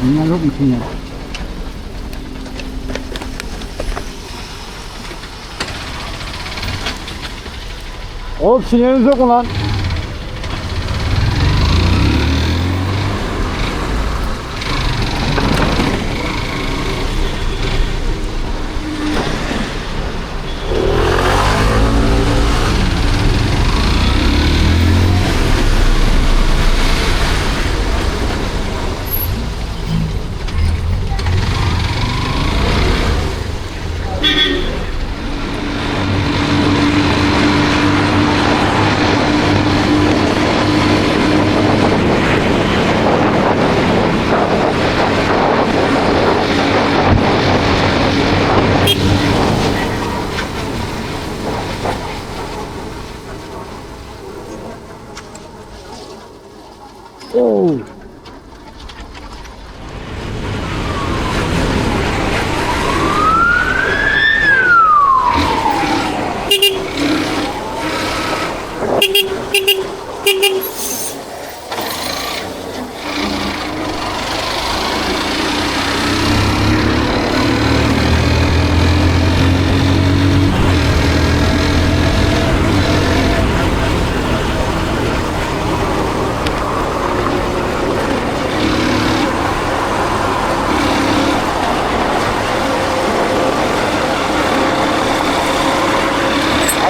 Bunlar yok mu sinyal? Oğlum sinyaliniz yok mu lan? Oh.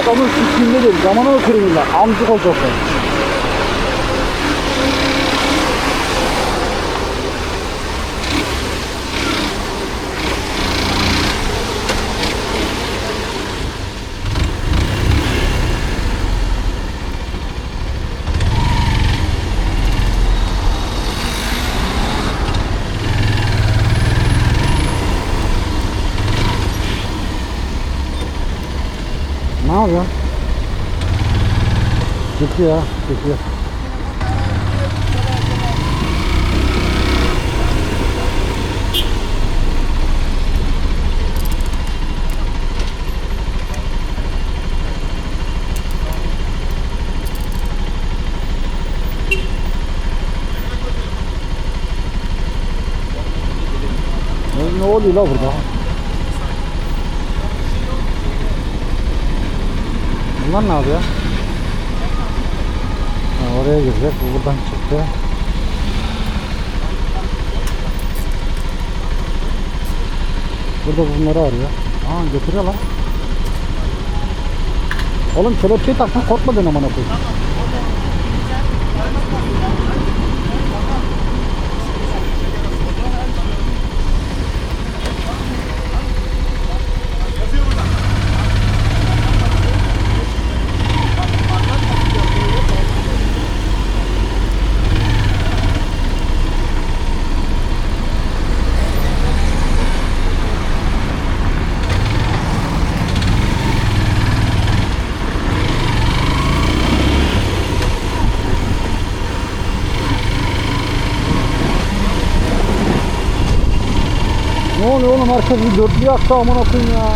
Adamın fikrinde değil, zamana oturayım da amcık olacaklar. Ne yapıyorsun? Çekiyor, çekiyor. Ne oluyor la burada? Bunlar ne yapıyor? Ha, oraya girecek. Bu buradan çıktı. Burada bunları arıyor. Aa, götürüyor lan. Oğlum kelepçeyi takma, korkma ben aman okuyayım. Ne oluyor oğlum, herkes bir dörtlü yaktı aman okuyayım ya.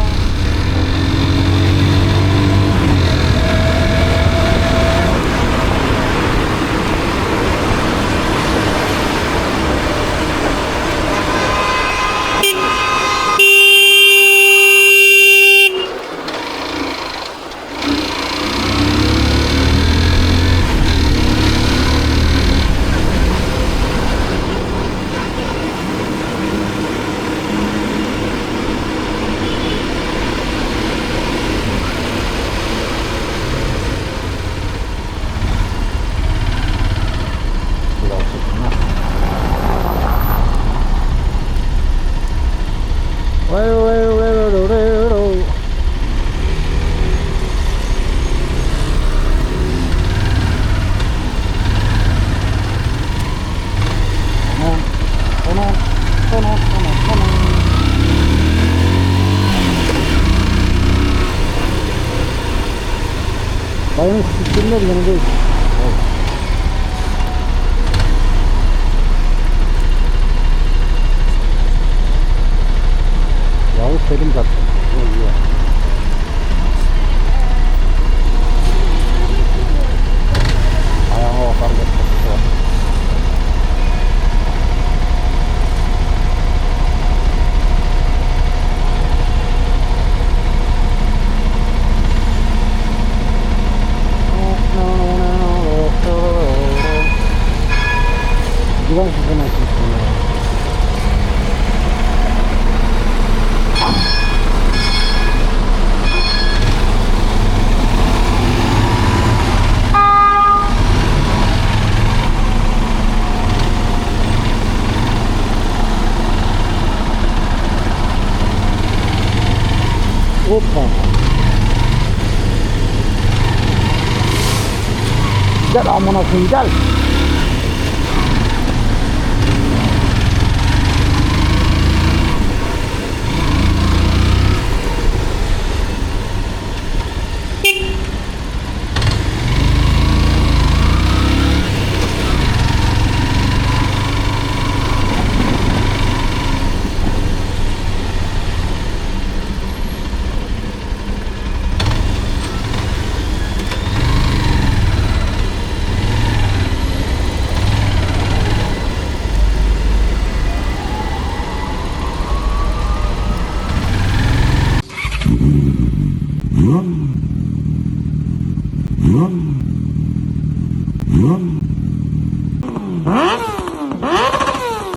gelmedi yanındayız. Yavuz Selim zaten. Ayağıma bakar gösterisi var. Güven sizin açmışsın ya. Hoppa. Gel amına koyayım gel.